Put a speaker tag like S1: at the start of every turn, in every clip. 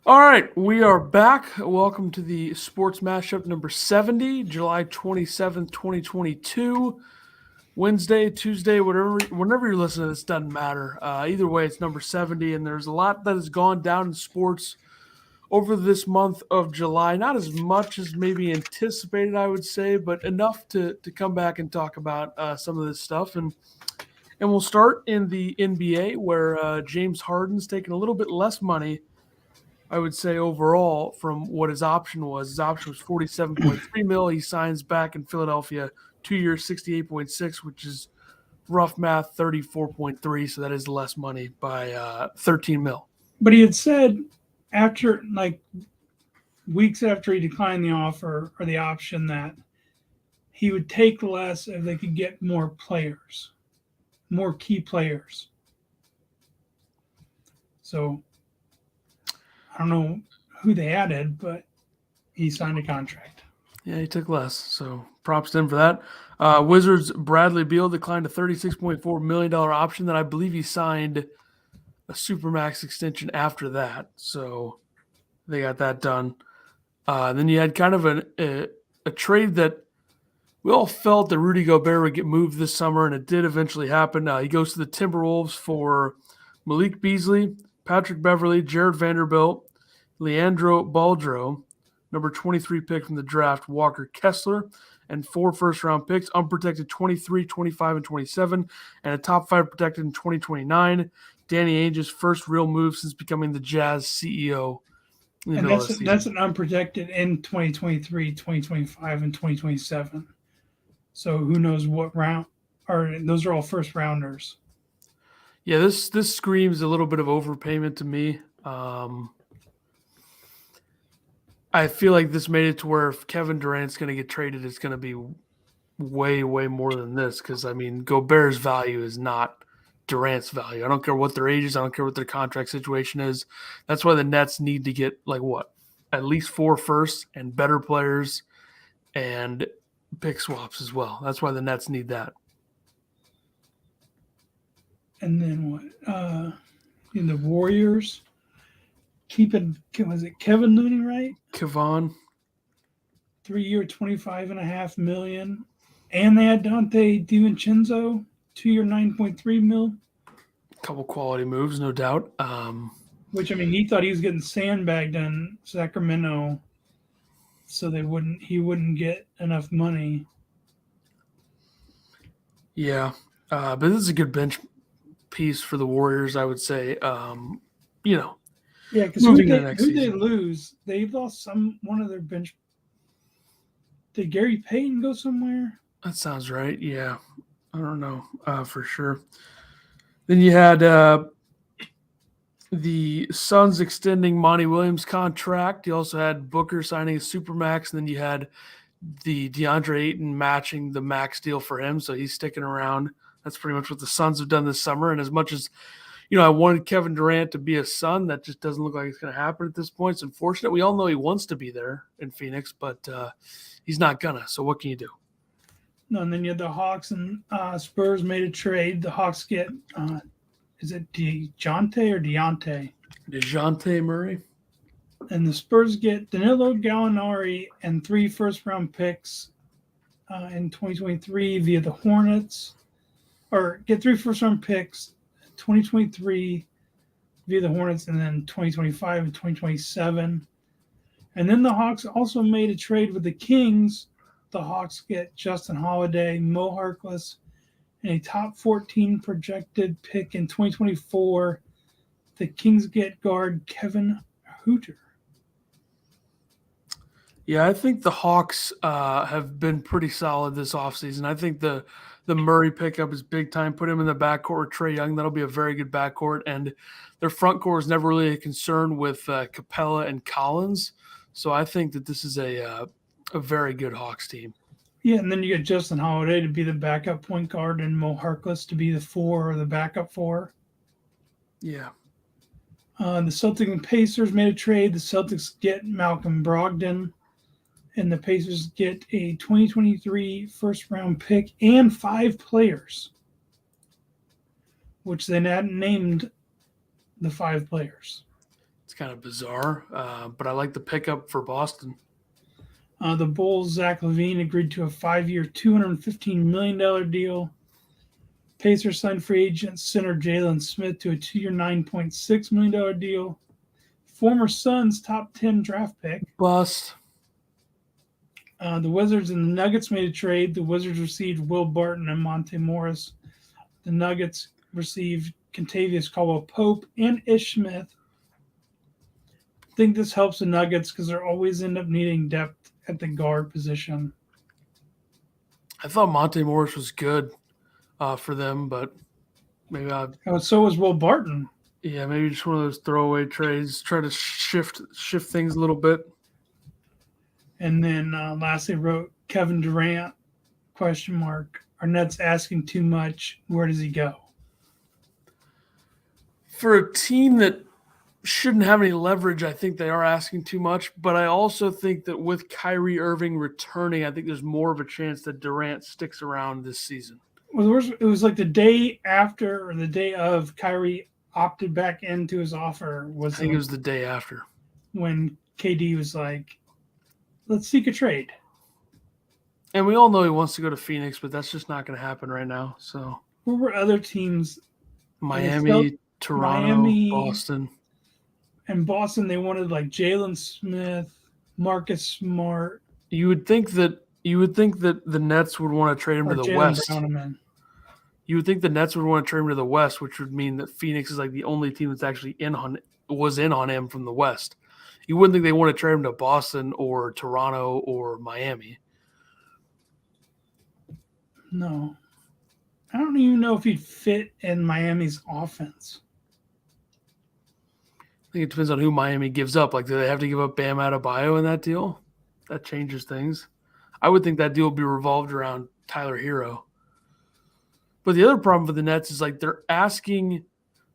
S1: All right, we are back. Welcome to the Sports Mashup number 70, July 27th, 2022. Wednesday, Tuesday, whenever you're listening, this doesn't matter. Either way, it's number 70, and there's a lot that has gone down in sports over this month of July. Not as much as maybe anticipated, I would say, but enough to come back and talk about some of this stuff. And we'll start in the NBA, where James Harden's taking a little bit less money, I would say, overall from what his option was. His option was 47.3 mil. He signs back in Philadelphia, 2 years, 68.6, which is rough math, 34.3. So that is less money by 13 mil.
S2: But he had said after, weeks after he declined the offer or the option, that he would take less if they could get more players, more key players. So I don't know who they added, but he signed a contract.
S1: Yeah, he took less. So props to him for that. Wizards' Bradley Beal declined a $36.4 million option that I believe he signed a Supermax extension after that. So they got that done. Then you had kind of a trade that we all felt that Rudy Gobert would get moved this summer, and it did eventually happen. He goes to the Timberwolves for Malik Beasley, Patrick Beverley, Jared Vanderbilt, Leandro Baldro, number 23 pick from the draft, Walker Kessler, and 4 first-round picks, unprotected 23, 25, and 27, and a top 5 protected in 2029. Danny Ainge's first real move since becoming the Jazz CEO.
S2: And that's an unprotected in 2023, 2025, and 2027. So who knows what round, or those are all first rounders.
S1: Yeah, this screams a little bit of overpayment to me. I feel like this made it to where if Kevin Durant's going to get traded, it's going to be way, way more than this. Because, I mean, Gobert's value is not Durant's value. I don't care what their age is. I don't care what their contract situation is. That's why the Nets need to get, at least 4 firsts and better players and pick swaps as well. That's why the Nets need that.
S2: And then what? In the Warriors, was it Kevin Looney, right?
S1: Kevon.
S2: 3-year, $25.5 million. And they had Dante DiVincenzo, 2-year, $9.3 million.
S1: Couple quality moves, no doubt.
S2: Which, I mean, he thought he was getting sandbagged in Sacramento, so he wouldn't get enough money.
S1: Yeah, but this is a good bench piece for the Warriors, I would say.
S2: Yeah, because who they lose? They lost one of their bench. Did Gary Payton go somewhere?
S1: That sounds right. Yeah, I don't know for sure. Then you had the Suns extending Monty Williams' contract. You also had Booker signing a Supermax, and then you had the DeAndre Ayton matching the max deal for him, so he's sticking around. That's pretty much what the Suns have done this summer. And as much as, I wanted Kevin Durant to be a Sun, that just doesn't look like it's going to happen at this point. It's unfortunate. We all know he wants to be there in Phoenix, but he's not gonna. So what can you do?
S2: No, and then you had the Hawks and Spurs made a trade. The Hawks get, is it DeJounte or Deontay?
S1: DeJounte Murray.
S2: And the Spurs get Danilo Gallinari and 3 first-round picks in 2023 via the Hornets. Or get 3 first-round picks 2023 via the Hornets, and then 2025 and 2027. And then the Hawks also made a trade with the Kings. The Hawks get Justin Holiday, Mo Harkless, and a top 14 projected pick in 2024. The Kings get guard Kevin Huerter.
S1: Yeah, I think the Hawks have been pretty solid this offseason. I think the Murray pickup is big time. Put him in the backcourt with Trae Young. That'll be a very good backcourt. And their front court is never really a concern with Capella and Collins. So I think that this is a very good Hawks team.
S2: Yeah, and then you get Justin Holiday to be the backup point guard and Mo Harkless to be the 4 or the backup 4.
S1: Yeah.
S2: The Celtics and Pacers made a trade. The Celtics get Malcolm Brogdon, and the Pacers get a 2023 first-round pick and 5 players, which they hadn't named the 5 players.
S1: It's kind of bizarre, but I like the pickup for Boston.
S2: The Bulls, Zach LaVine, agreed to a 5-year, $215 million deal. Pacers signed free agent center Jalen Smith to a 2-year, $9.6 million deal. Former Suns top 10 draft pick.
S1: Bust.
S2: The Wizards and the Nuggets made a trade. The Wizards received Will Barton and Monte Morris. The Nuggets received Kentavious Caldwell-Pope and Ish Smith. I think this helps the Nuggets because they always end up needing depth at the guard position.
S1: I thought Monte Morris was good for them, but maybe
S2: so was Will Barton.
S1: Yeah, maybe just one of those throwaway trades. Try to shift things a little bit.
S2: And then lastly wrote Kevin Durant, ? Are Nets asking too much? Where does he go?
S1: For a team that shouldn't have any leverage, I think they are asking too much. But I also think that with Kyrie Irving returning, I think there's more of a chance that Durant sticks around this season.
S2: Well, it was like the day after or the day of Kyrie opted back into his offer.
S1: I think it was the day after.
S2: When KD was like, let's seek a trade.
S1: And we all know he wants to go to Phoenix, but that's just not going to happen right now. So,
S2: who were other teams?
S1: Miami, Toronto, Boston.
S2: And Boston, they wanted like Jalen Smith, Marcus Smart.
S1: You would think that the Nets would want to trade him to the West. You would think the Nets would want to trade him to the West, which would mean that Phoenix is like the only team that's actually was in on him from the West. You wouldn't think they want to trade him to Boston or Toronto or Miami.
S2: No. I don't even know if he'd fit in Miami's offense.
S1: I think it depends on who Miami gives up. Like, do they have to give up Bam Adebayo in that deal? That changes things. I would think that deal would be revolved around Tyler Hero. But the other problem for the Nets is like they're asking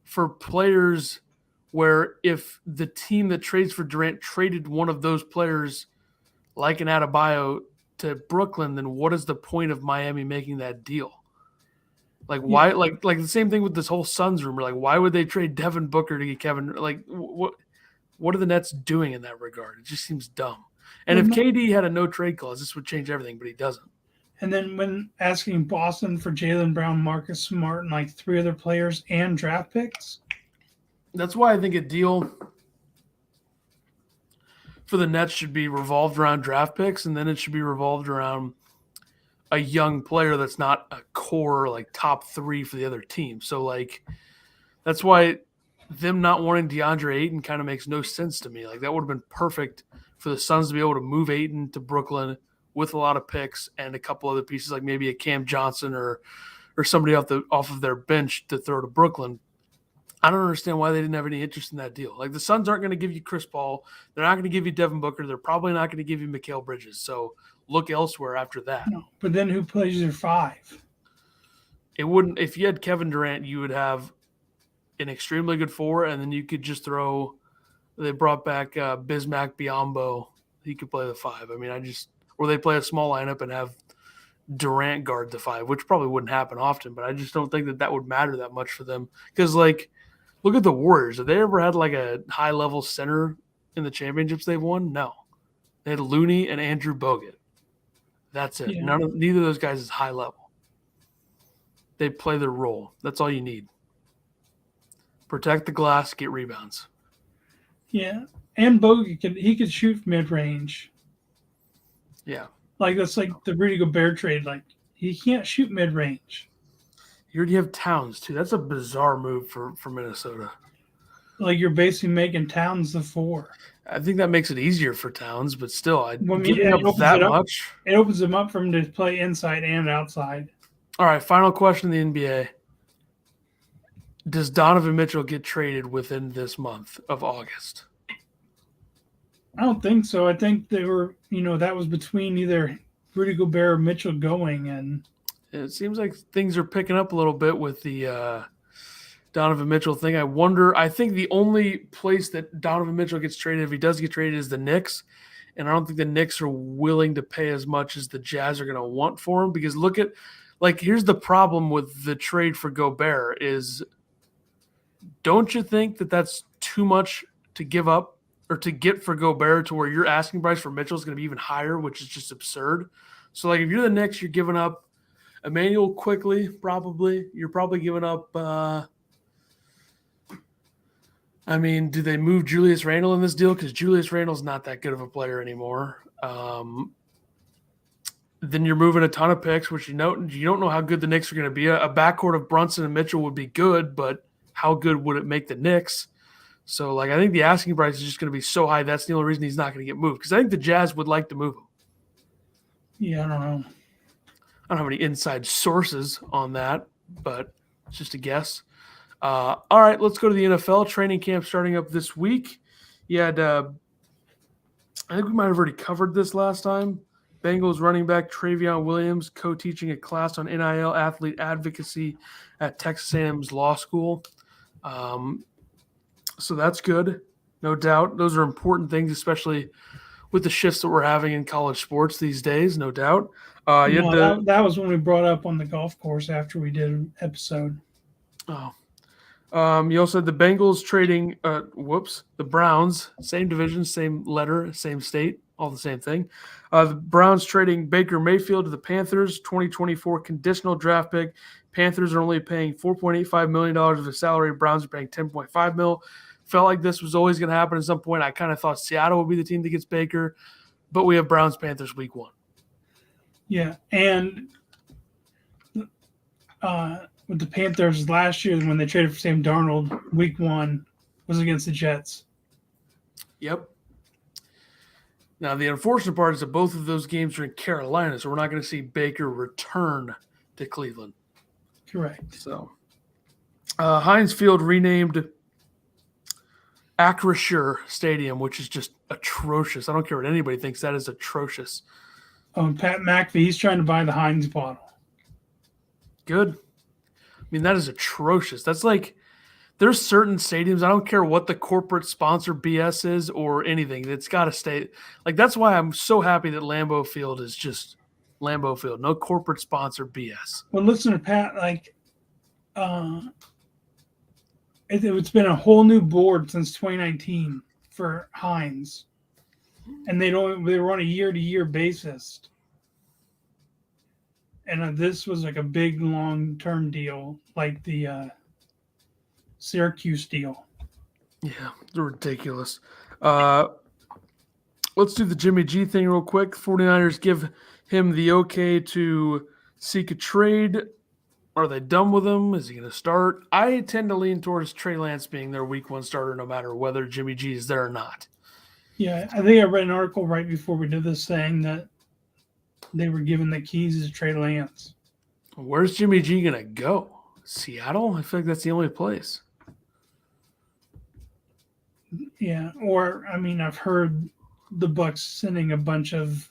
S1: for players where if the team that trades for Durant traded one of those players like an Adebayo to Brooklyn, then what is the point of Miami making that deal? Like why? Like the same thing with this whole Suns rumor. Like why would they trade Devin Booker to get Kevin? Like what are the Nets doing in that regard? It just seems dumb. And if KD had a no trade clause, this would change everything, but he doesn't.
S2: And then when asking Boston for Jaylen Brown, Marcus Smart, and like 3 other players and draft picks.
S1: That's why I think a deal for the Nets should be revolved around draft picks, and then it should be revolved around a young player that's not a core like top 3 for the other team. So like that's why them not wanting DeAndre Ayton kind of makes no sense to me. Like that would have been perfect for the Suns to be able to move Ayton to Brooklyn with a lot of picks and a couple other pieces, like maybe a Cam Johnson or somebody off of their bench to throw to Brooklyn. I don't understand why they didn't have any interest in that deal. Like the Suns aren't going to give you Chris Paul. They're not going to give you Devin Booker. They're probably not going to give you Mikal Bridges. So look elsewhere after that.
S2: No, but then who plays your 5?
S1: It wouldn't. If you had Kevin Durant, you would have an extremely good 4, and then you could just throw. They brought back Bismack Biyombo. He could play the 5. I mean, or they play a small lineup and have Durant guard the 5, which probably wouldn't happen often. But I just don't think that would matter that much for them because, like, look at the Warriors. Have they ever had like a high level center in the championships they've won? No, they had Looney and Andrew Bogut. That's it.
S2: Yeah.
S1: Neither of those guys is high level. They play their role. That's all you need. Protect the glass, get rebounds.
S2: Yeah, and Bogut could shoot mid range.
S1: Yeah,
S2: like that's like the Rudy Gobert trade. Like he can't shoot mid range.
S1: You already have Towns too. That's a bizarre move for Minnesota.
S2: Like you're basically making Towns the 4.
S1: I think that makes it easier for Towns, but still,
S2: It opens them up for him to play inside and outside.
S1: All right, final question in the NBA. Does Donovan Mitchell get traded within this month of August?
S2: I don't think so. I think they were, that was between either Rudy Gobert or Mitchell going. And
S1: it seems like things are picking up a little bit with the Donovan Mitchell thing. I think the only place that Donovan Mitchell gets traded, if he does get traded, is the Knicks. And I don't think the Knicks are willing to pay as much as the Jazz are going to want for him because here's the problem with the trade for Gobert is, don't you think that that's too much to give up or to get for Gobert to where your asking price for Mitchell is going to be even higher, which is just absurd. So, like, if you're the Knicks, you're giving up Emmanuel quickly, probably. You're probably giving up do they move Julius Randle in this deal? Because Julius Randle's not that good of a player anymore. Then you're moving a ton of picks, which you don't know how good the Knicks are going to be. A backcourt of Brunson and Mitchell would be good, but how good would it make the Knicks? So, like, I think the asking price is just going to be so high. That's the only reason he's not going to get moved. Because I think the Jazz would like to move him.
S2: Yeah, I don't know.
S1: I don't have any inside sources on that, but it's just a guess. All right, let's go to the NFL. Training camp starting up this week. You had, I think we might have already covered this last time. Bengals running back Travion Williams co-teaching a class on NIL athlete advocacy at Texas A&M's law school. So that's good, no doubt. Those are important things, especially with the shifts that we're having in college sports these days, no doubt.
S2: That was when we brought up on the golf course after we did an episode.
S1: Oh. You also had the Bengals trading the Browns, same division, same letter, same state, all the same thing. The Browns trading Baker Mayfield to the Panthers, 2024 conditional draft pick. Panthers are only paying $4.85 million of his salary. Browns are paying $10.5 million. Felt like this was always going to happen at some point. I kind of thought Seattle would be the team that gets Baker, but we have Browns-Panthers week 1.
S2: Yeah, and with the Panthers last year when they traded for Sam Darnold, week 1 was against the Jets.
S1: Yep. Now, the unfortunate part is that both of those games are in Carolina, so we're not going to see Baker return to Cleveland.
S2: Correct.
S1: So, Heinz Field renamed Acrisure Stadium, which is just atrocious. I don't care what anybody thinks. That is atrocious.
S2: Oh, and Pat McAfee, he's trying to buy the Heinz bottle.
S1: Good. I mean, that is atrocious. That's like there's certain stadiums, I don't care what the corporate sponsor BS is or anything, it's got to stay. Like, that's why I'm so happy that Lambeau Field is just Lambeau Field. No corporate sponsor BS.
S2: Well, listen to Pat, like, it's been a whole new board since 2019 for Heinz. And they were on a year-to-year basis. And this was like a big long-term deal, like the Syracuse deal.
S1: Yeah, they're ridiculous. Let's do the Jimmy G thing real quick. 49ers give him the okay to seek a trade. Are they done with him? Is he going to start? I tend to lean towards Trey Lance being their week 1 starter no matter whether Jimmy G is there or not.
S2: Yeah, I think I read an article right before we did this saying that they were given the keys to Trey Lance.
S1: Where's Jimmy G going to go? Seattle? I feel like that's the only place.
S2: Yeah, or, I mean, I've heard the Bucks sending a bunch of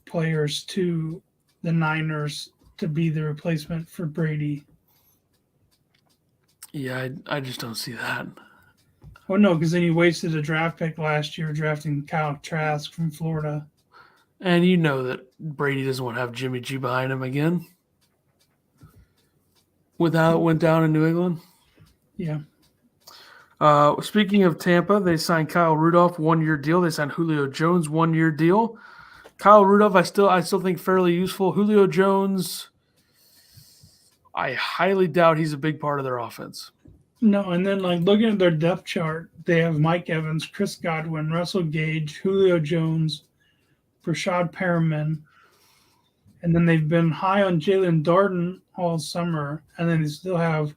S2: players to the Niners to be the replacement for Brady.
S1: Yeah, I just don't see that.
S2: Oh, no, because then he wasted a draft pick last year drafting Kyle Trask from Florida.
S1: And you know that Brady doesn't want to have Jimmy G behind him again with how it went down in New England.
S2: Yeah.
S1: Speaking of Tampa, they signed Kyle Rudolph, 1-year deal. They signed Julio Jones, 1-year deal. Kyle Rudolph, I still think fairly useful. Julio Jones, I highly doubt he's a big part of their offense.
S2: No, and then like looking at their depth chart, they have Mike Evans, Chris Godwin, Russell Gage, Julio Jones, Rashad Perriman, and then they've been high on Jalen Darden all summer, and then they still have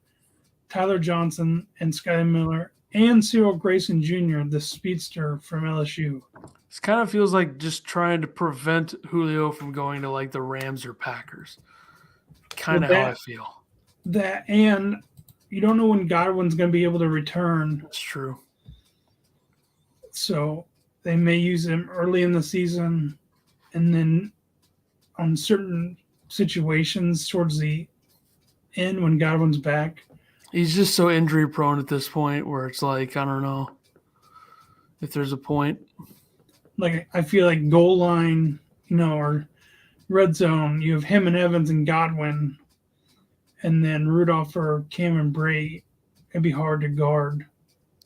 S2: Tyler Johnson and Skyler Miller and Cyril Grayson Jr., the speedster from LSU.
S1: This kind of feels like just trying to prevent Julio from going to like the Rams or Packers. Kind of how I feel.
S2: That, and you don't know when Godwin's going to be able to return.
S1: That's true.
S2: So they may use him early in the season, and then on certain situations towards the end when Godwin's back.
S1: He's just so injury prone at this point where it's like, I don't know if there's a point.
S2: Like, I feel like goal line, or red zone, you have him and Evans and Godwin, and then Rudolph or Cameron Bray. It'd be hard to guard.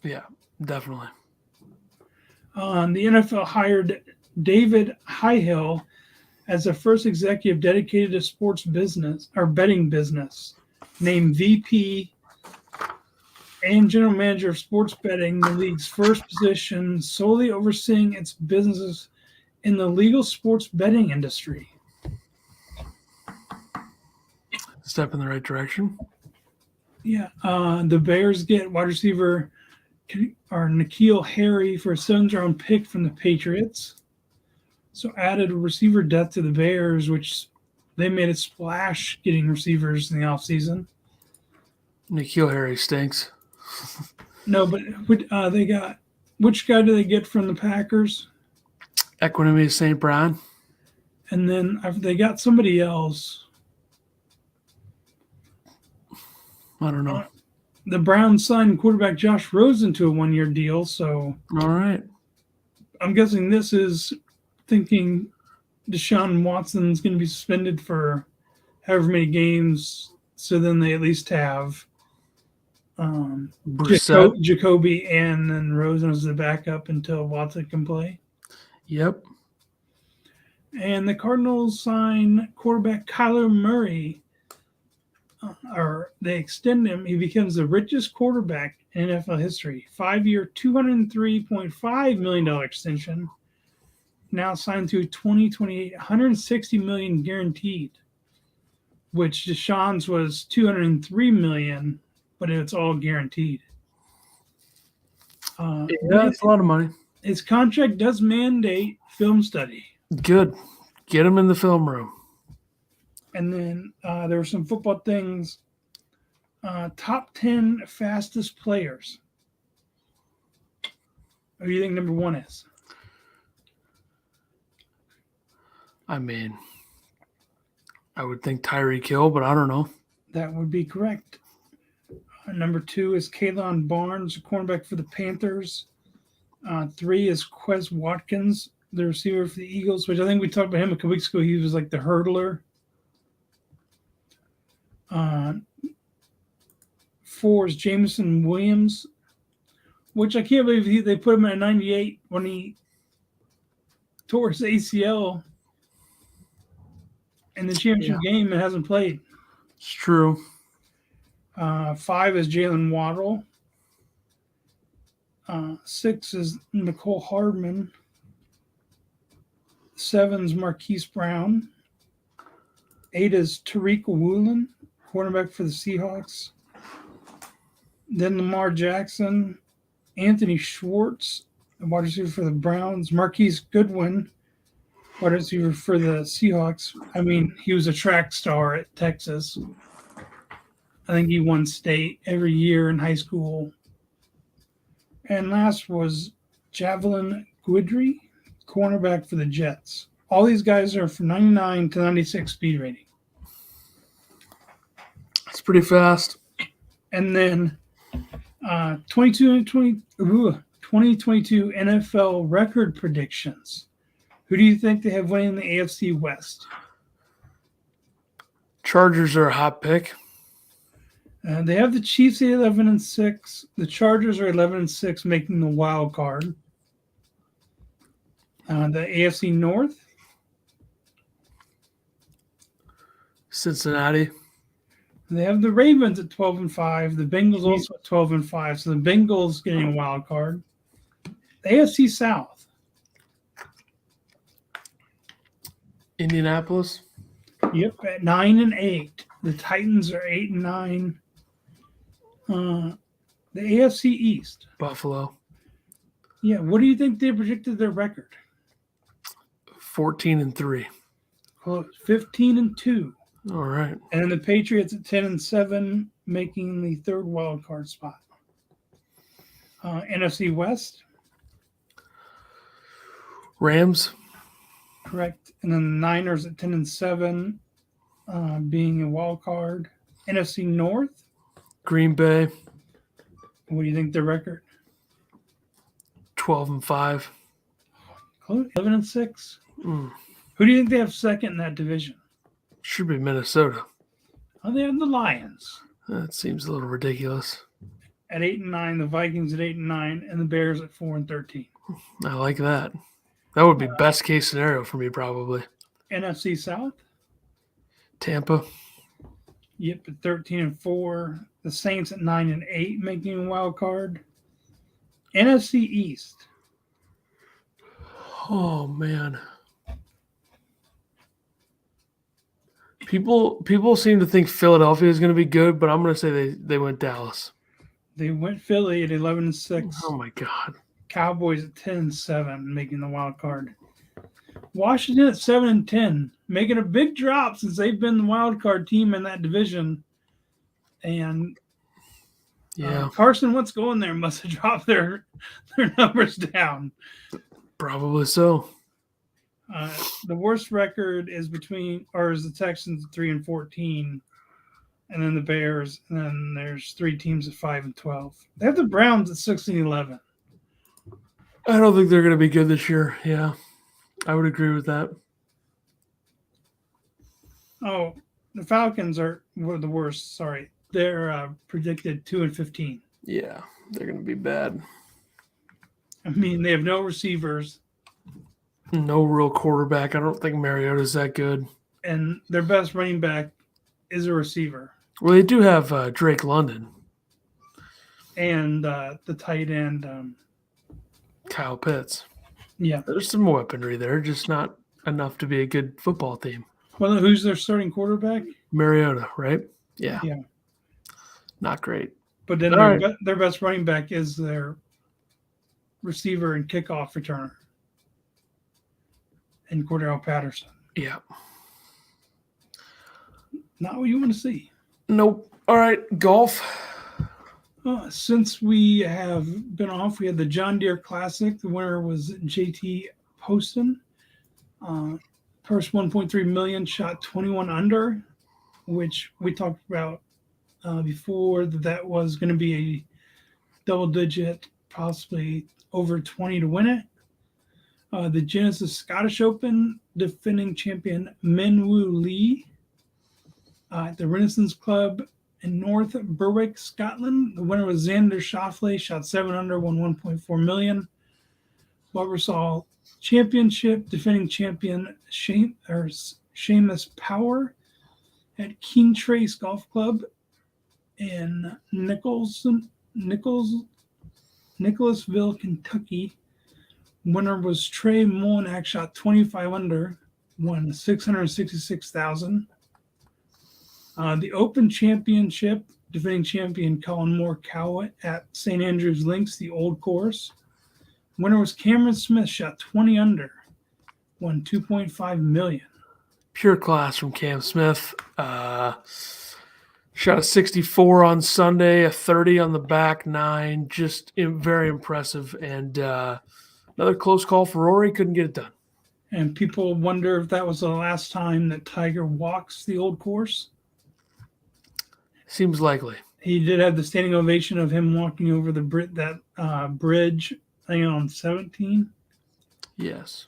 S1: Yeah. Definitely.
S2: The NFL hired David Highhill as the first executive dedicated to sports business or betting business, named VP and general manager of sports betting, the league's first position, solely overseeing its businesses in the legal sports betting industry.
S1: Step in the right direction.
S2: Yeah. The Bears get wide receiver N'Keal Harry for a 7th-round pick from the Patriots. So added receiver depth to the Bears, which they made a splash getting receivers in the offseason.
S1: N'Keal Harry stinks.
S2: No, but they got – which guy do they get from the Packers?
S1: Equanimous St. Brown.
S2: And then they got somebody else.
S1: I don't know.
S2: The Browns signed quarterback Josh Rosen to a 1-year deal. So
S1: All right.
S2: I'm guessing this is thinking Deshaun Watson's going to be suspended for however many games. So then they at least have Jacoby and then Rosen as the backup until Watson can play.
S1: Yep.
S2: And the Cardinals sign quarterback Kyler Murray. Or they extend him. He becomes the richest quarterback in NFL history. 5-year, $203.5 million extension. Now signed through 2028, $160 million guaranteed. Which Deshaun's was $203 million, but it's all guaranteed.
S1: That's a lot of money.
S2: His contract does mandate film study.
S1: Good. Get him in the film room.
S2: And then there were some football things. Top 10 fastest players. Who do you think number 1 is?
S1: I mean, I would think Tyreek Hill, but I don't know.
S2: That would be correct. Number 2 is Kayvon Barnes, cornerback for the Panthers. 3 is Quez Watkins, the receiver for the Eagles, which I think we talked about him a couple weeks ago. He was like the hurdler. 4 is Jameson Williams, which I can't believe they put him at 98 when he tore his ACL in the championship game and hasn't played.
S1: It's true.
S2: 5 is Jalen Waddle. 6 is Nicole Hardman. 7 is Marquise Brown. 8 is Tariq Woolen, cornerback for the Seahawks. Then Lamar Jackson, Anthony Schwartz, wide receiver for the Browns. Marquise Goodwin, wide receiver for the Seahawks. I mean, he was a track star at Texas. I think he won state every year in high school. And last was Javelin Guidry, cornerback for the Jets. All these guys are from 99 to 96 speed rating.
S1: It's pretty fast.
S2: And then 2022 NFL record predictions. Who do you think they have winning the AFC West?
S1: Chargers are a hot pick.
S2: They have the Chiefs at 11-6. The Chargers are 11-6, making the wild card. The AFC North.
S1: Cincinnati.
S2: They have the Ravens at 12-5. The Bengals also at 12-5. So the Bengals getting a wild card. The AFC South.
S1: Indianapolis.
S2: Yep, at 9-8. The Titans are 8-9. The AFC East.
S1: Buffalo.
S2: Yeah, what do you think they predicted their record?
S1: 14-3.
S2: Close. 15-2.
S1: All right.
S2: And then the Patriots at 10-7, making the third wild card spot. NFC West.
S1: Rams.
S2: Correct. And then the Niners at 10-7, being a wild card. NFC North.
S1: Green Bay.
S2: What do you think their record?
S1: 12-5.
S2: Close. 11-6.
S1: Mm.
S2: Who do you think they have second in that division?
S1: Should be Minnesota.
S2: Oh, they have the Lions.
S1: That seems a little ridiculous.
S2: at 8-9, the Vikings at 8-9, and the Bears at 4-13.
S1: I like that. That would be best case scenario for me, probably.
S2: NFC South.
S1: Tampa.
S2: Yep, at 13-4. The Saints at 9-8, making a wild card. NFC East.
S1: Oh man. People seem to think Philadelphia is going to be good, but I'm going to say they went Dallas.
S2: They went Philly at 11-6.
S1: Oh my God.
S2: Cowboys at 10-7, making the wild card. Washington at 7-10, making a big drop since they've been the wild card team in that division. And Carson Wentz going there must have dropped their numbers down.
S1: Probably so.
S2: The worst record is the Texans at 3-14, and then the Bears, and then there's 3 teams at 5-12. They have the Browns at 16-11.
S1: I don't think they're going to be good this year. Yeah, I would agree with that.
S2: Oh, the Falcons were the worst. Sorry, they're predicted 2-15.
S1: Yeah, they're going to be bad.
S2: I mean, they have no receivers.
S1: No real quarterback. I don't think Mariota's that good.
S2: And their best running back is a receiver.
S1: Well, they do have Drake London.
S2: And the tight end.
S1: Kyle Pitts.
S2: Yeah.
S1: There's some weaponry there, just not enough to be a good football team.
S2: Well, who's their starting quarterback?
S1: Mariota, right? Yeah.
S2: Yeah.
S1: Not great.
S2: But then their best running back is their receiver and kickoff returner. And Cordell Patterson.
S1: Yeah.
S2: Not what you want to see.
S1: Nope. All right, golf.
S2: Since we have been off, we had the John Deere Classic. The winner was JT Poston. First 1.3 million, shot 21 under, which we talked about before that was going to be a double-digit, possibly over 20 to win it. The Genesis Scottish Open, defending champion Minwoo Lee at the Renaissance Club in North Berwick, Scotland. The winner was Xander Schauffele, shot 7 under, won 1.4 million. Barbasol Championship, defending champion Seamus Power at King Trace Golf Club in Nicholasville, Kentucky. Winner was Trey Molinak, shot 25 under, won $666,000. The Open Championship, defending champion Colin Morikawa at St. Andrews Links, the old course. Winner was Cameron Smith, shot 20 under, won $2.5 million.
S1: Pure class from Cam Smith. Shot a 64 on Sunday, a 30 on the back nine. Just very impressive. And another close call for Rory. Couldn't get it done.
S2: And people wonder if that was the last time that Tiger walks the old course.
S1: Seems likely.
S2: He did have the standing ovation of him walking over the bridge, I think on 17.
S1: Yes.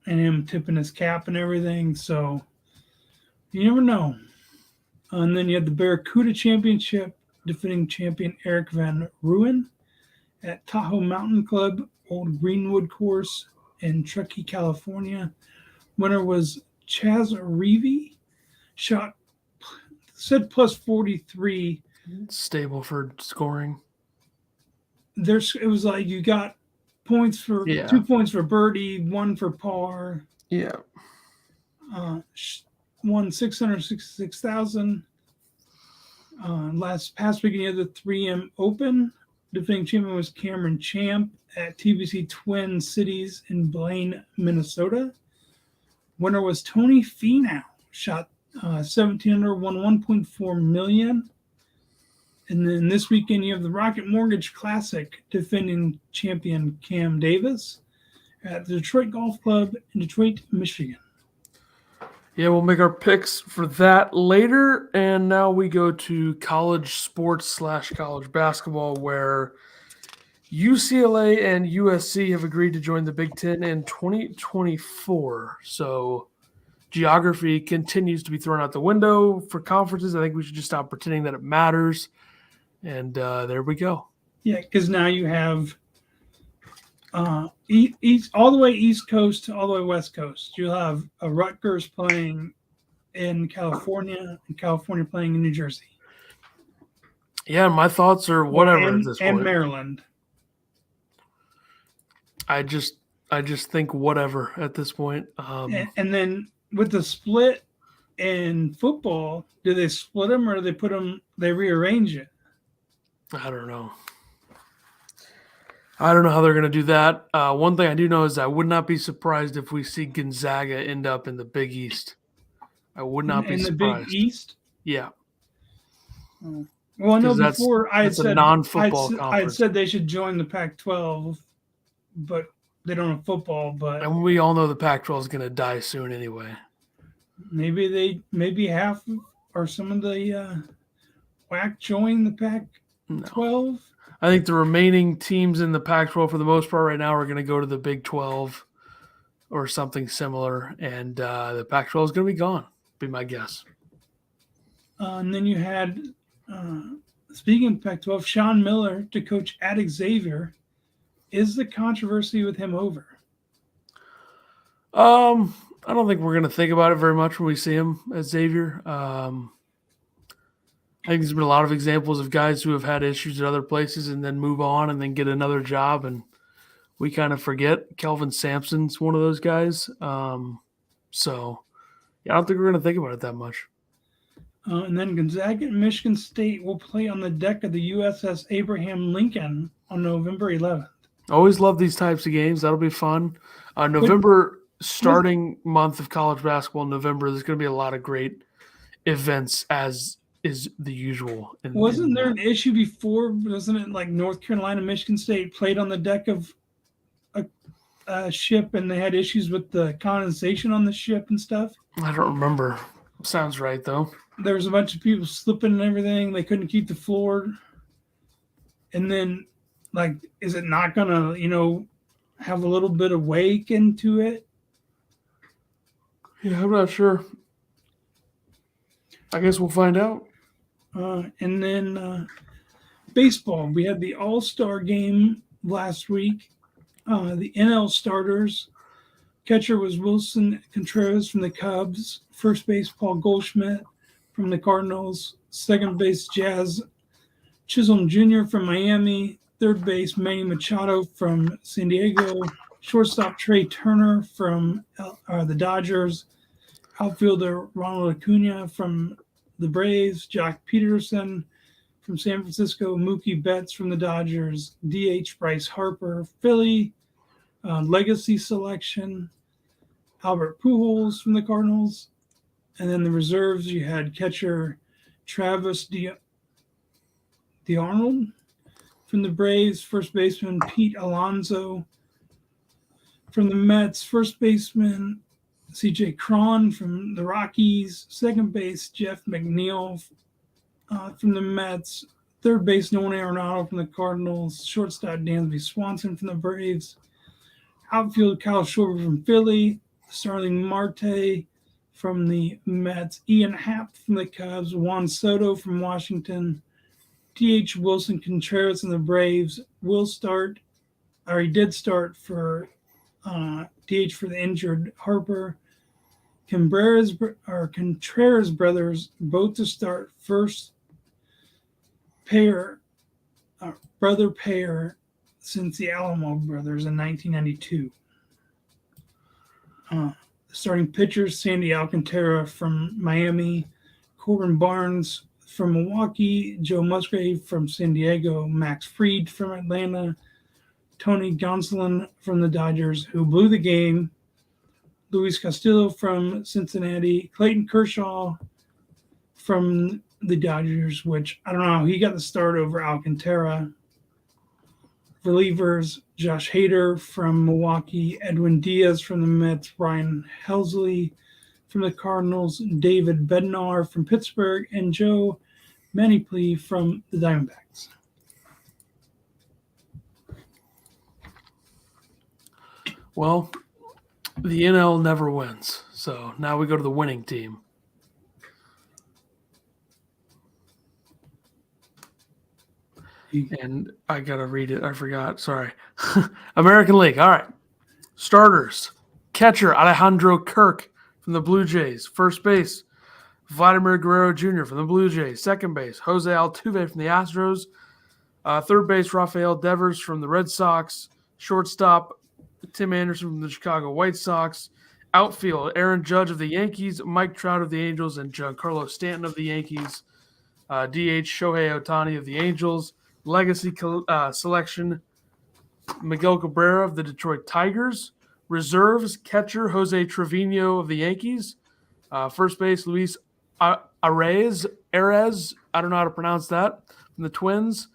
S2: And him tipping his cap and everything. So you never know. And then you had the Barracuda Championship, defending champion Eric Van Rooyen at Tahoe Mountain Club, Old Greenwood Course in Truckee, California. Winner was Chaz Reavy, said plus 43.
S1: Stable for scoring.
S2: It was like you got points for 2 points for birdie, 1 for par.
S1: Yeah.
S2: Won $666,000. Past weekend, you had the 3M Open. Defending champion was Cameron Champ at TBC Twin Cities in Blaine, Minnesota. Winner was Tony Finau, shot 17 under, won $1.4 million. And then this weekend, you have the Rocket Mortgage Classic, defending champion Cam Davis at the Detroit Golf Club in Detroit, Michigan.
S1: Yeah, we'll make our picks for that later. And now we go to college sports / college basketball, where UCLA and USC have agreed to join the Big Ten in 2024. So geography continues to be thrown out the window for conferences. I think we should just stop pretending that it matters. And there we go.
S2: Yeah, because now you have east all the way East Coast to all the way West Coast. You'll have a Rutgers playing in California and California playing in New Jersey.
S1: Yeah, my thoughts are
S2: Well,
S1: whatever at this
S2: and
S1: point.
S2: Maryland.
S1: I just think whatever at this point.
S2: And then with the split in football, do they split them or do they put them? They rearrange it.
S1: I don't know. I don't know how they're going to do that. One thing I do know is I would not be surprised if we see Gonzaga end up in the Big East. I would not be
S2: in the
S1: surprised.
S2: Big East.
S1: Yeah.
S2: Well, I know before I had
S1: that's a
S2: said
S1: non-football
S2: I had
S1: conference.
S2: said they should join the Pac-12, but they don't have football. But
S1: And we all know the Pac-12 is going to die soon anyway.
S2: maybe half or some of the WAC join the Pac-12.
S1: No. I think the remaining teams in the Pac-12 for the most part right now are going to go to the Big 12 or something similar, and the Pac-12 is going to be gone, be my guess.
S2: And then you had, speaking of Pac-12, Sean Miller to coach at Xavier. Is the controversy with him over?
S1: I don't think we're going to think about it very much when we see him at Xavier. I think there's been a lot of examples of guys who have had issues at other places and then move on and then get another job, and we kind of forget. Kelvin Sampson's one of those guys. So, yeah, I don't think we're going to think about it that much.
S2: And then Gonzaga and Michigan State will play on the deck of the USS Abraham Lincoln on November 11th.
S1: Always love these types of games. That'll be fun. November, starting month of college basketball in November, there's going to be a lot of great events as is the usual.
S2: Wasn't there an issue before? Wasn't it like North Carolina, Michigan State played on the deck of a ship and they had issues with the condensation on the ship and stuff?
S1: I don't remember. Sounds right, though.
S2: There was a bunch of people slipping and everything. They couldn't keep the floor. And then, like, is it not going to, have a little bit of wake into it?
S1: Yeah, I'm not sure. I guess we'll find out.
S2: And then baseball. We had the All-Star game last week. The NL starters. Catcher was Wilson Contreras from the Cubs. First base, Paul Goldschmidt from the Cardinals. Second base, Jazz Chisholm Jr. from Miami. Third base, Manny Machado from San Diego. Shortstop, Trey Turner from the Dodgers. Outfielder, Ronald Acuna from the Braves. Jock Peterson from San Francisco. Mookie Betts from the Dodgers. DH, Bryce Harper, Philly. Legacy selection, Albert Pujols from the Cardinals. And then the reserves, you had catcher Travis DeArnold from the Braves, first baseman Pete Alonso from the Mets, first baseman CJ Cron from the Rockies, second base Jeff McNeil from the Mets, third base Nolan Arenado from the Cardinals, shortstop Dansby Swanson from the Braves, outfield Kyle Schwarber from Philly, Starling Marte from the Mets, Ian Happ from the Cubs, Juan Soto from Washington, DH Wilson Contreras from the Braves will start, or he did start for DH for the injured Harper. Contreras brothers both to start, first brother pair since the Alamo brothers in 1992. Starting pitchers, Sandy Alcantara from Miami, Corbin Barnes from Milwaukee, Joe Musgrave from San Diego, Max Fried from Atlanta, Tony Gonsolin from the Dodgers, who blew the game, Luis Castillo from Cincinnati, Clayton Kershaw from the Dodgers, which I don't know how he got the start over Alcantara. Relievers, Josh Hader from Milwaukee, Edwin Diaz from the Mets, Ryan Helsley from the Cardinals, David Bednar from Pittsburgh, and Joe Maniply from the Diamondbacks.
S1: Well, the NL never wins, so now we go to the winning team. And I got to read it. I forgot. Sorry. American League. All right. Starters. Catcher, Alejandro Kirk from the Blue Jays. First base, Vladimir Guerrero Jr. from the Blue Jays. Second base, Jose Altuve from the Astros. Third base, Rafael Devers from the Red Sox. Shortstop, Tim Anderson from the Chicago White Sox. Outfield, Aaron Judge of the Yankees, Mike Trout of the Angels, and Giancarlo Stanton of the Yankees. DH, Shohei Ohtani of the Angels. Legacy selection, Miguel Cabrera of the Detroit Tigers. Reserves, catcher, Jose Trevino of the Yankees. First base, Luis Arraez, I don't know how to pronounce that, from the Twins.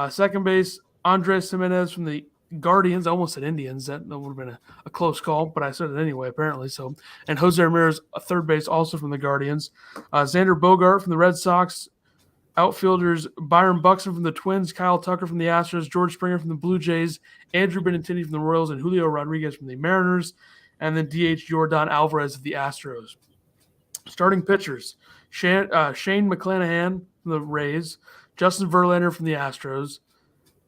S1: Second base, Andres Jimenez from the Guardians. I almost said Indians. That would have been a close call, but I said it anyway, apparently. So, and Jose Ramirez, third base, also from the Guardians. Xander Bogart from the Red Sox. Outfielders, Byron Buxton from the Twins, Kyle Tucker from the Astros, George Springer from the Blue Jays, Andrew Benintendi from the Royals, and Julio Rodriguez from the Mariners. And then DH Jordan Alvarez of the Astros. Starting pitchers, Shane McClanahan from the Rays, Justin Verlander from the Astros,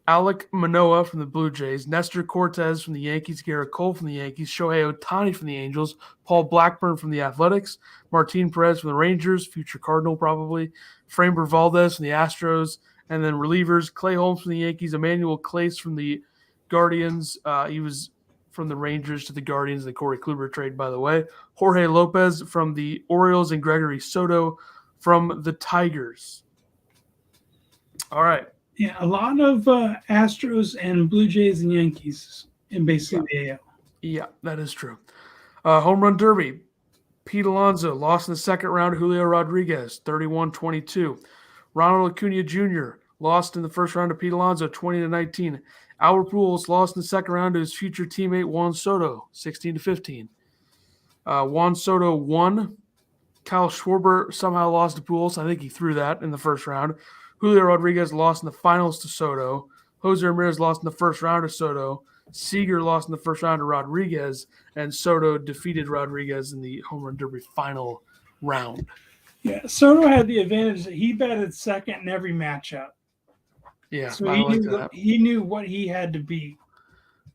S1: Alek Manoah from the Blue Jays, Nestor Cortez from the Yankees, Garrett Cole from the Yankees, Shohei Ohtani from the Angels, Paul Blackburn from the Athletics, Martin Perez from the Rangers, future Cardinal probably, Framber Valdez from the Astros, and then relievers, Clay Holmes from the Yankees, Emmanuel Clace from the Guardians. He was from the Rangers to the Guardians, the Corey Kluber trade, by the way. Jorge Lopez from the Orioles and Gregory Soto from the Tigers. All right.
S2: Yeah, a lot of Astros and Blue Jays and Yankees in basically the AL.
S1: Yeah, that is true. Home run derby. Pete Alonso lost in the second round to Julio Rodriguez, 31-22. Ronald Acuna Jr. lost in the first round to Pete Alonso, 20-19. Albert Pujols lost in the second round to his future teammate Juan Soto, 16-15. Juan Soto won. Kyle Schwarber somehow lost to Pujols. I think he threw that in the first round. Julio Rodriguez lost in the finals to Soto. Jose Ramirez lost in the first round to Soto. Seager lost in the first round to Rodriguez. And Soto defeated Rodriguez in the home run derby final round.
S2: Yeah, Soto had the advantage that he batted second in every matchup.
S1: Yeah,
S2: so he knew what he had to beat.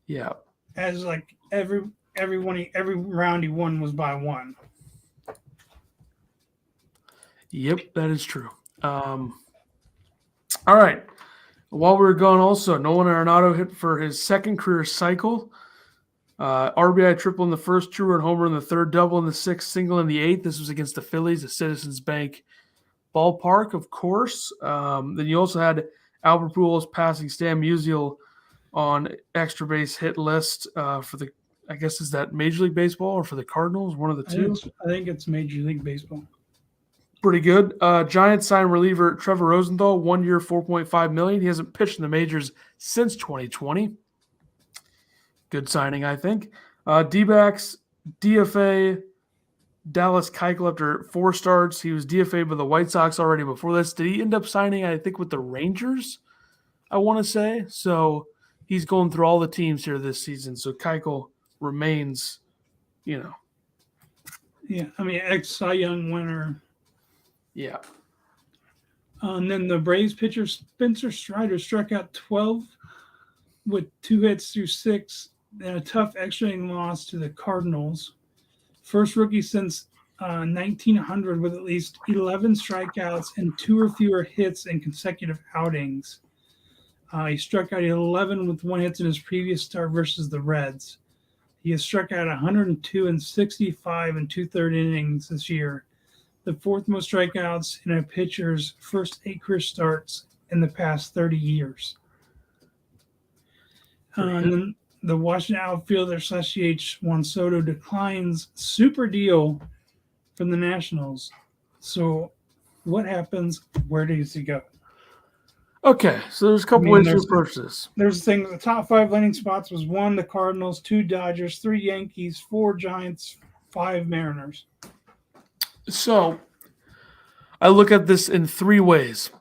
S1: Yeah.
S2: As like every round he won was by one.
S1: Yep, that is true. All right. While we were gone, also, Nolan Arenado hit for his second career cycle. RBI triple in the first, two-run homer in the third, double in the sixth, single in the eighth. This was against the Phillies at Citizens Bank Ballpark, of course. Then you also had Albert Pujols passing Stan Musial on extra base hit list for the, I guess, is that Major League Baseball or for the Cardinals? One of the two.
S2: I think it's Major League Baseball.
S1: Pretty good. Giants signed reliever Trevor Rosenthal, 1 year, $4.5 million. He hasn't pitched in the majors since 2020. Good signing, I think. D-backs, DFA, Dallas Keuchel after 4 starts. He was DFA'd by the White Sox already before this. Did he end up signing, I think, with the Rangers, I want to say? So he's going through all the teams here this season. So Keuchel remains,
S2: Yeah, I mean, ex-Cy Young winner.
S1: Yeah.
S2: And then the Braves pitcher Spencer Strider struck out 12 with 2 hits through 6 and a tough extra inning loss to the Cardinals. First rookie since 1900 with at least 11 strikeouts and 2 or fewer hits in consecutive outings. He struck out 11 with 1 hit in his previous start versus the Reds. He has struck out 102 and 65 and 2/3 innings this year, the 4th most strikeouts in a pitcher's first 8 career starts in the past 30 years. And then the Washington outfielder / Juan Soto declines super deal from the Nationals. So what happens? Where does he go?
S1: Okay, so there's a couple ways to approach this.
S2: There's the thing, the top 5 landing spots was 1, the Cardinals, 2, Dodgers, 3, Yankees, 4, Giants, 5, Mariners.
S1: So I look at this in 3 ways.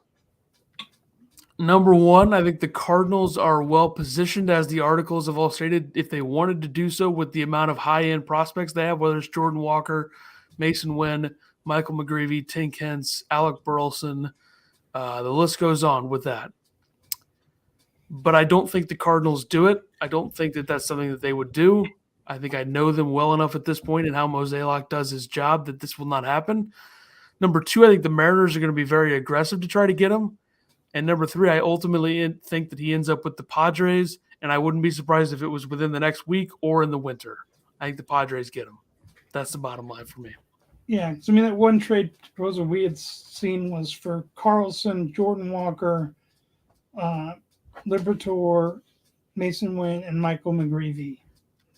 S1: Number 1, I think the Cardinals are well positioned, as the articles have all stated, if they wanted to do so with the amount of high-end prospects they have, whether it's Jordan Walker, Mason Wynn, Michael McGreevy, Tink Hence, Alec Burleson. The list goes on with that. but I don't think the Cardinals do it. I don't think that that's something that they would do. I think I know them well enough at this point and how Mozeliak does his job that this will not happen. Number 2, I think the Mariners are going to be very aggressive to try to get him. And number 3, I ultimately think that he ends up with the Padres, and I wouldn't be surprised if it was within the next week or in the winter. I think the Padres get him. That's the bottom line for me.
S2: Yeah, so I mean that one trade proposal we had seen was for Carlson, Jordan Walker, Liberatore, Mason Wynn, and Michael McGreevy.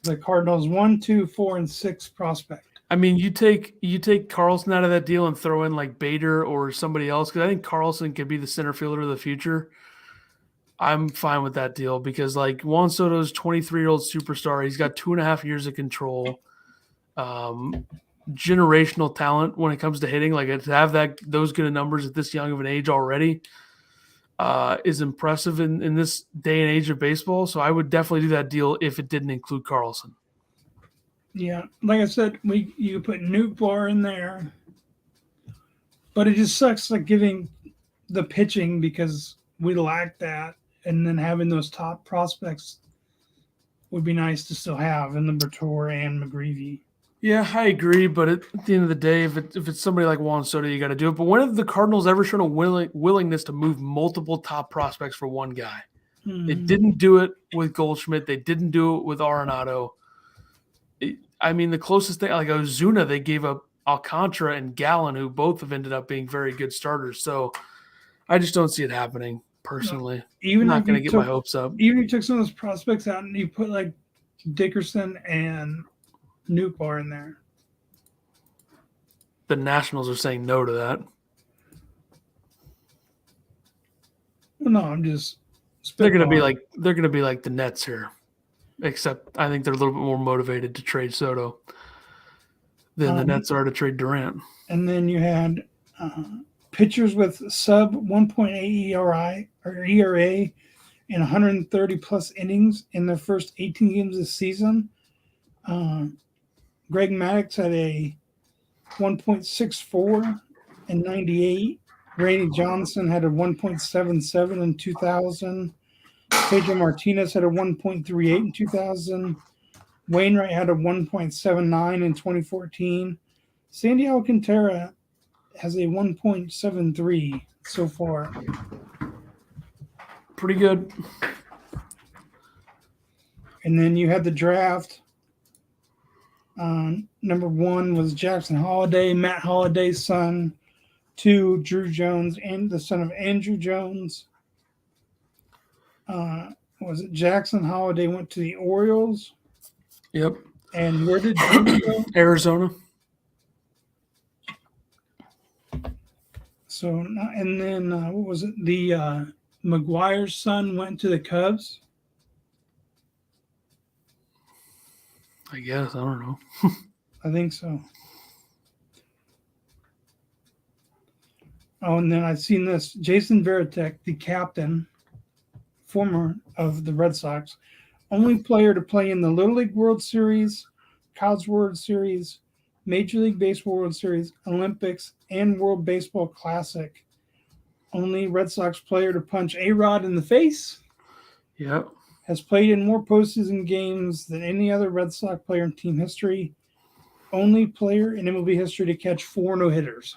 S2: The Cardinals 1, 2, 4, and 6 prospect.
S1: I mean, you take Carlson out of that deal and throw in like Bader or somebody else, because I think Carlson could be the center fielder of the future. I'm fine with that deal because like Juan Soto's 23-year-old superstar. He's got 2.5 years of control, generational talent when it comes to hitting. Like to have those good of numbers at this young of an age already is impressive in this day and age of baseball. So I would definitely do that deal if it didn't include Carlson.
S2: Yeah, like I said, you put Newt Bar in there, but it just sucks like giving the pitching because we lack that, and then having those top prospects would be nice to still have in Liberatore and McGreevy.
S1: Yeah, I agree, but at the end of the day, if it's somebody like Juan Soto, you got to do it. But when have the Cardinals ever shown a willingness to move multiple top prospects for one guy?
S2: Mm-hmm.
S1: They didn't do it with Goldschmidt. They didn't do it with Arenado. I mean, the closest thing, like Ozuna, they gave up Alcantara and Gallen, who both have ended up being very good starters. So I just don't see it happening personally.
S2: Even
S1: I'm not going to get my hopes up.
S2: Even if you took some of those prospects out and you put like Dickerson and Newt Bar in there.
S1: The Nationals are saying no to that.
S2: Well, no, I'm just.
S1: They're going to be like the Nets here. Except I think they're a little bit more motivated to trade Soto than the Nets are to trade Durant.
S2: And then you had pitchers with sub 1.8 ERA in 130 plus innings in their first 18 games this season. Greg Maddux had a 1.64 in 98. Randy Johnson had a 1.77 in 2000. Pedro Martinez had a 1.38 in 2000. Wainwright had a 1.79 in 2014. Sandy Alcantara has a 1.73 so far.
S1: Pretty good.
S2: And then you had the draft. Number 1 was Jackson Holliday, Matt Holliday's son. 2, Drew Jones, and the son of Andrew Jones. Was it Jackson Holliday went to the Orioles?
S1: Yep.
S2: And where did Drew go?
S1: Arizona.
S2: So, and then what was it? The McGuire's son went to the Cubs.
S1: I guess. I don't know.
S2: I think so. Oh, and then I've seen this. Jason Varitek, the captain, former of the Red Sox, only player to play in the Little League World Series, College World Series, Major League Baseball World Series, Olympics, and World Baseball Classic. Only Red Sox player to punch A-Rod in the face.
S1: Yep.
S2: Has played in more postseason games than any other Red Sox player in team history. Only player in MLB history to catch 4 no-hitters.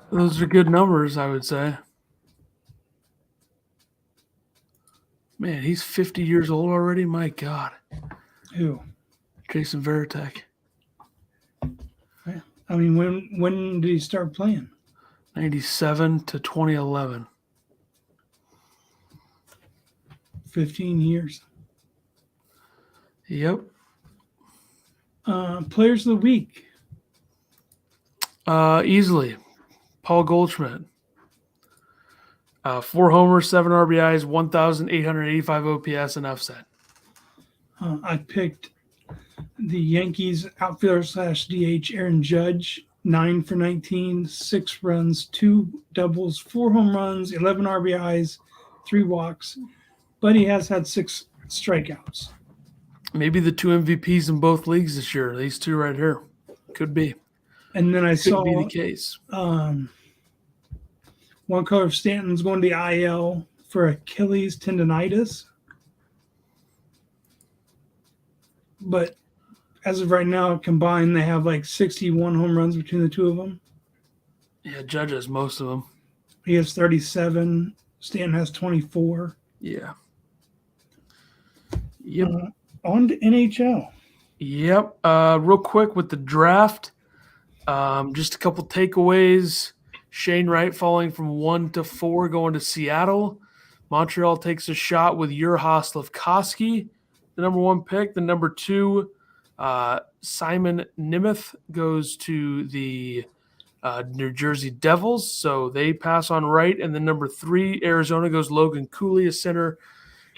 S1: Those are good numbers, I would say. Man, he's 50 years old already? My God.
S2: Who?
S1: Jason Varitek.
S2: Yeah. I mean, when did he start playing?
S1: 97 to 2011.
S2: 15 years.
S1: Yep.
S2: Players of the week.
S1: Easily. Paul Goldschmidt. 4 homers, 7 RBIs, 1,885 OPS, enough said.
S2: I picked the Yankees outfielder / DH Aaron Judge, 9 for 19, 6 runs, 2 doubles, 4 home runs, 11 RBIs, 3 walks, but he has had 6 strikeouts.
S1: Maybe the 2 MVPs in both leagues this year. These 2 right here. Could be.
S2: And then I saw
S1: be the case.
S2: One color of Stanton's going to the IL for Achilles tendonitis. But as of right now, combined, they have like 61 home runs between the two of them.
S1: Yeah, Judge has most of them.
S2: He has 37. Stanton has 24.
S1: Yeah. Yep.
S2: On to NHL.
S1: Yep. Real quick with the draft, just a couple takeaways. Shane Wright falling from 1 to 4, going to Seattle. Montreal takes a shot with Urha Slafkovsky, the number 1 pick. The number 2, Simon Nemeth, goes to the New Jersey Devils, so they pass on Wright. And then number 3, Arizona, goes Logan Cooley, a center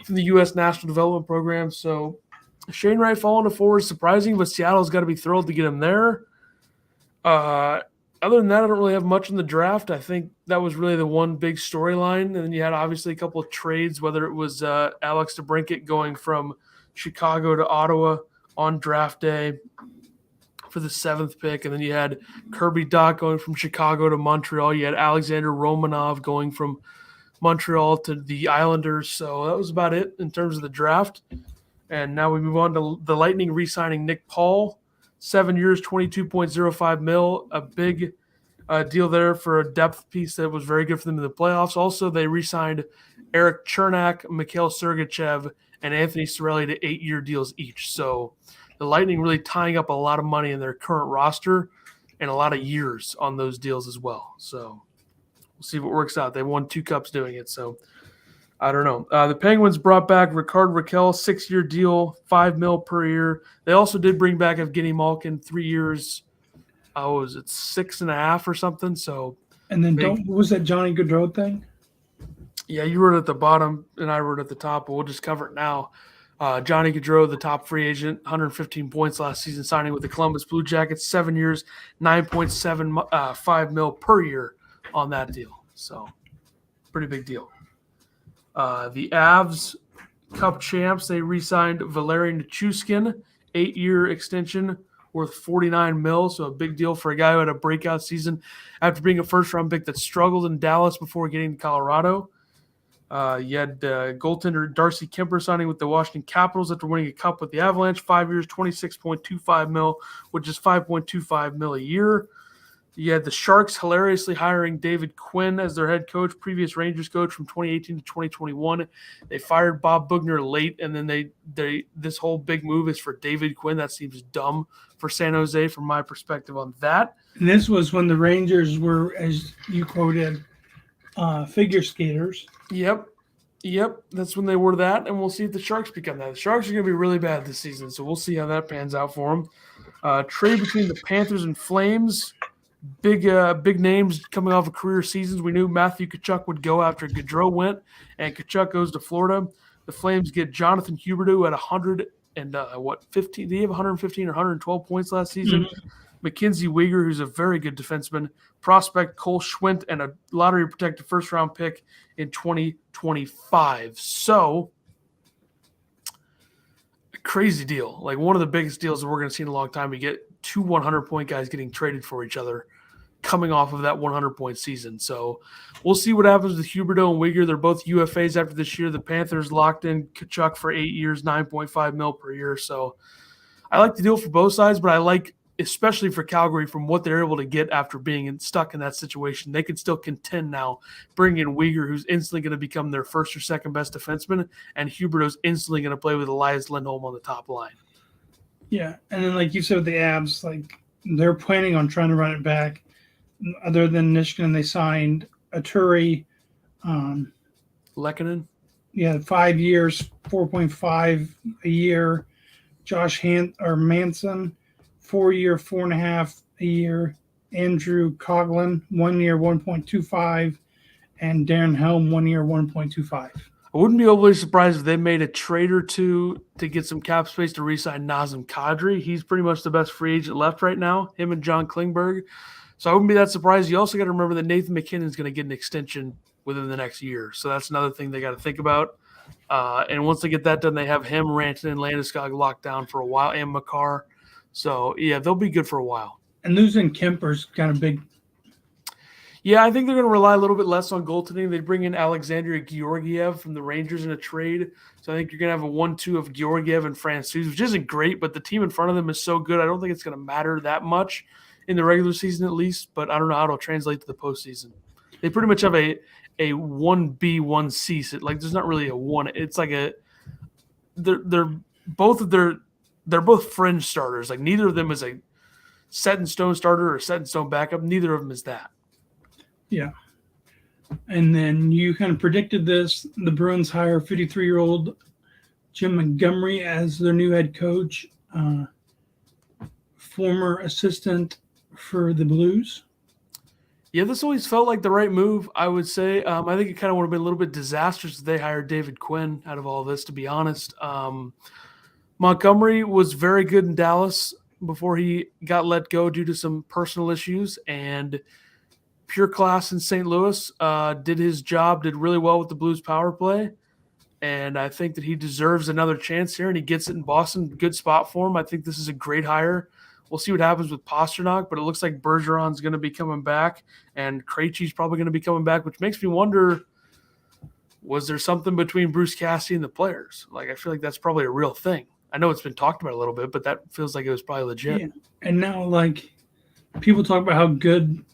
S1: from the U.S. National Development Program. So Shane Wright falling to 4 is surprising, but Seattle's got to be thrilled to get him there. Other than that, I don't really have much in the draft. I think that was really the one big storyline. And then you had obviously a couple of trades, whether it was Alex DeBrincat going from Chicago to Ottawa on draft day for the 7th pick. And then you had Kirby Dach going from Chicago to Montreal. You had Alexander Romanov going from Montreal to the Islanders. So that was about it in terms of the draft. And now we move on to the Lightning re-signing Nick Paul. 7 years, $22.05 million, a big deal there for a depth piece that was very good for them in the playoffs. Also, they re-signed Eric Chernak, Mikhail Sergachev, and Anthony Cirelli to 8-year deals each. So the Lightning really tying up a lot of money in their current roster and a lot of years on those deals as well. So we'll see what works out. They won 2 cups doing it, so I don't know. The Penguins brought back Ricard Raquel, 6-year deal, $5 million per year. They also did bring back Evgeny Malkin, 3 years. Was it 6.5 or something? So,
S2: and then what was that Johnny Gaudreau thing?
S1: Yeah, you wrote it at the bottom, and I wrote it at the top, but we'll just cover it now. Johnny Gaudreau, the top free agent, 115 points last season, signing with the Columbus Blue Jackets, 7 years, $9.75 million per year on that deal. So, pretty big deal. The Avs Cup champs, they re-signed Valeri Nichushkin, 8-year extension worth $49 million, so a big deal for a guy who had a breakout season after being a first-round pick that struggled in Dallas before getting to Colorado. You had goaltender Darcy Kemper signing with the Washington Capitals after winning a cup with the Avalanche, 5 years, $26.25 million, which is $5.25 million a year. You had the Sharks hilariously hiring David Quinn as their head coach, previous Rangers coach from 2018 to 2021. They fired Bob Bugner late, and then this whole big move is for David Quinn. That seems dumb for San Jose from my perspective on that.
S2: And this was when the Rangers were, as you quoted, figure skaters.
S1: Yep. That's when they were that, and we'll see if the Sharks become that. The Sharks are going to be really bad this season, so we'll see how that pans out for them. Trade between the Panthers and Flames. Big names coming off of career seasons. We knew Matthew Tkachuk would go after Gaudreau went, and Tkachuk goes to Florida. The Flames get Jonathan Huberdeau at 100 and 15? Did he have 115 or 112 points last season? Mm-hmm. Mackenzie Weegar, who's a very good defenseman. Prospect Cole Schwindt, and a lottery-protected first-round pick in 2025. So, a crazy deal. Like one of the biggest deals that we're going to see in a long time. We get 2 100-point guys getting traded for each other coming off of that 100-point season. So we'll see what happens with Huberdeau and Weegar. They're both UFAs after this year. The Panthers locked in Tkachuk for 8 years, $9.5 million per year. So I like the deal for both sides, but I like, especially for Calgary, from what they're able to get after being stuck in that situation. They can still contend now, bring in Weegar, who's instantly going to become their first or second best defenseman, and Huberdeau's instantly going to play with Elias Lindholm on the top line.
S2: Yeah, and then like you said with the Avs, like they're planning on trying to run it back. Other than Nishkin, they signed Aturi.
S1: Lehkonen?
S2: Yeah, 5 years, 4.5 a year. Josh Manson, 4 year, 4.5 a year. Andrew Coughlin, 1 year, 1.25. And Darren Helm, 1 year, 1.25.
S1: I wouldn't be overly surprised if they made a trade or two to get some cap space to re-sign Nazem Kadri. He's pretty much the best free agent left right now, him and John Klingberg. So I wouldn't be that surprised. You also got to remember that Nathan McKinnon's going to get an extension within the next year. So that's another thing they got to think about. And once they get that done, they have him, Rantanen, and Landeskog locked down for a while, and Makar. So, yeah, they'll be good for a while.
S2: And losing Kemper's kind of big.
S1: Yeah, I think they're going to rely a little bit less on goaltending. They bring in Alexandria Georgiev from the Rangers in a trade. So I think you're going to have a 1-2 of Georgiev and Francouz, which isn't great, but the team in front of them is so good. I don't think it's going to matter that much in the regular season at least, but I don't know how it'll translate to the postseason. They pretty much have a 1B, 1C. So like there's not really a 1. It's like they're both fringe starters. Like neither of them is a set in stone starter or set in stone backup. Neither of them is that.
S2: Yeah. And then you kind of predicted this. The Bruins hire 53-year-old Jim Montgomery as their new head coach, former assistant for the Blues.
S1: Yeah, this always felt like the right move, I would say. I think it kind of would have been a little bit disastrous if they hired David Quinn out of all this, to be honest. Montgomery was very good in Dallas before he got let go due to some personal issues, and pure class in St. Louis, did his job, did really well with the Blues power play, and I think that he deserves another chance here, and he gets it in Boston. Good spot for him. I think this is a great hire. We'll see what happens with Pasternak, but it looks like Bergeron's going to be coming back, and Krejci's probably going to be coming back, which makes me wonder, was there something between Bruce Cassidy and the players? Like, I feel like that's probably a real thing. I know it's been talked about a little bit, but that feels like it was probably legit.
S2: Yeah. And now, like, people talk about how good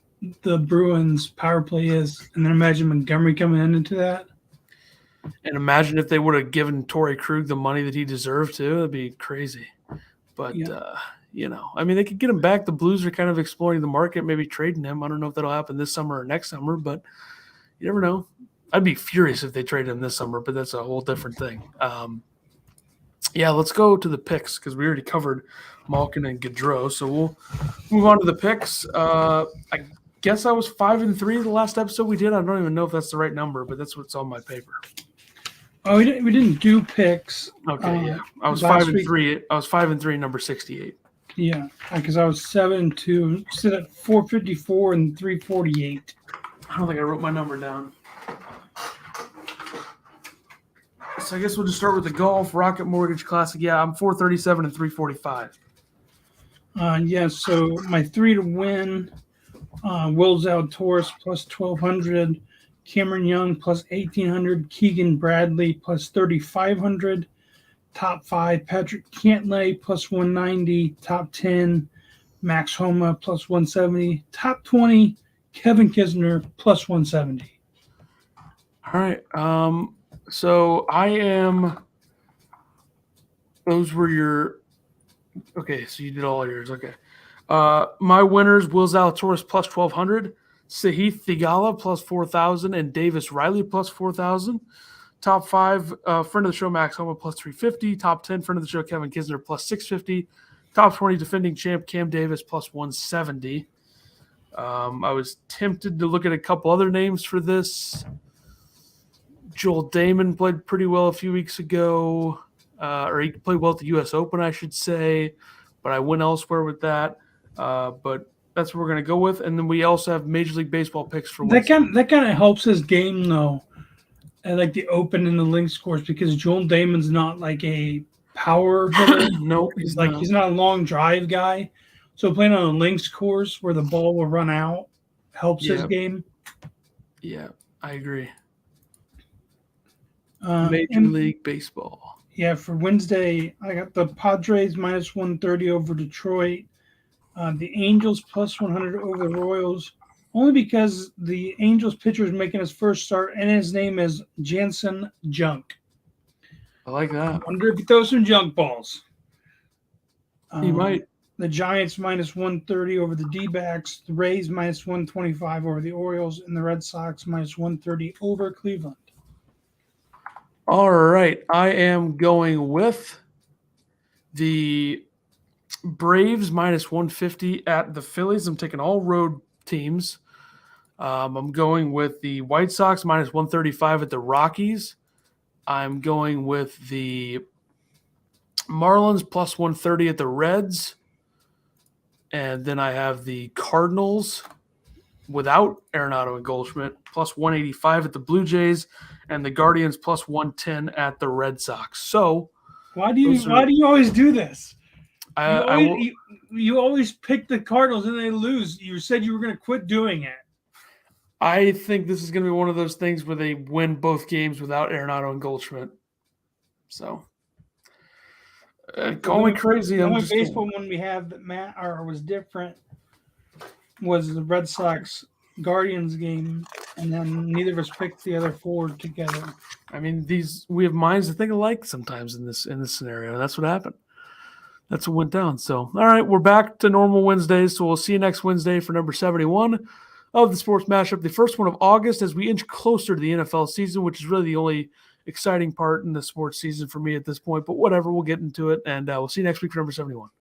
S2: the Bruins power play is, and then imagine Montgomery coming into that.
S1: And imagine if they would have given Torrey Krug the money that he deserved to. That'd be crazy. But, I mean, they could get him back. The Blues are kind of exploring the market, maybe trading him. I don't know if that'll happen this summer or next summer, but you never know. I'd be furious if they traded him this summer, but that's a whole different thing. Let's go to the picks because we already covered Malkin and Gaudreau. So we'll move on to the picks. I guess I was 5-3 the last episode we did. I don't even know if that's the right number, but that's what's on my paper.
S2: Oh, we didn't do picks.
S1: Okay, yeah. I was 5-3. I was 5-3, number 68.
S2: Yeah, because I was 7-2. Sit at 454 and 348.
S1: I don't think I wrote my number down. So I guess we'll just start with the golf Rocket Mortgage Classic. Yeah, I'm 437 and 345.
S2: So my 3 to win. Will Zalatoris plus 1,200, Cameron Young plus 1,800, Keegan Bradley plus 3,500, top 5, Patrick Cantlay plus 190, top 10, Max Homa plus 170, top 20, Kevin Kisner plus 170.
S1: All right. So I am – those were your – okay, so you did all yours. Okay. My winners, Will Zalatoris plus 1,200, Sahith Theegala plus 4,000, and Davis Riley plus 4,000. Top 5, friend of the show, Max Homa plus 350. Top 10, friend of the show, Kevin Kisner plus 650. Top 20, defending champ, Cam Davis plus 170. I was tempted to look at a couple other names for this. Joel Damon played pretty well a few weeks ago, or he played well at the U.S. Open, I should say, but I went elsewhere with that. But that's what we're going to go with. And then we also have Major League Baseball picks for Wednesday.
S2: That kind of helps his game, though, at like the Open and the links course, because Joel Damon's not like a power hitter.
S1: No,
S2: he's not a long drive guy. So playing on a links course where the ball will run out helps his game.
S1: Yeah, I agree. Major League Baseball.
S2: Yeah, for Wednesday, I got the Padres minus 130 over Detroit. The Angels plus 100 over the Royals, only because the Angels pitcher is making his first start, and his name is Jansen Junk.
S1: I like that.
S2: I wonder if he throws some junk balls.
S1: He might.
S2: The Giants minus 130 over the D-backs, the Rays minus 125 over the Orioles, and the Red Sox minus 130 over Cleveland.
S1: All right. I am going with the Braves minus 150 at the Phillies. I'm taking all road teams. I'm going with the White Sox minus 135 at the Rockies. I'm going with the Marlins plus 130 at the Reds. And then I have the Cardinals without Arenado and Goldschmidt plus 185 at the Blue Jays, and the Guardians plus 110 at the Red Sox. So
S2: why do you always do this? You always pick the Cardinals and they lose. You said you were going to quit doing it.
S1: I think this is going to be one of those things where they win both games without Arenado and Goldschmidt. So, call me crazy.
S2: The
S1: I'm
S2: only
S1: just
S2: baseball one we have that was different was the Red Sox Guardians game, and then neither of us picked the other four together.
S1: I mean, we have minds that think alike sometimes in this scenario. That's what happened. That's what went down. So, all right, we're back to normal Wednesdays. So we'll see you next Wednesday for number 71 of the Sports Mashup, the first one of August as we inch closer to the NFL season, which is really the only exciting part in the sports season for me at this point. But whatever, we'll get into it, and we'll see you next week for number 71.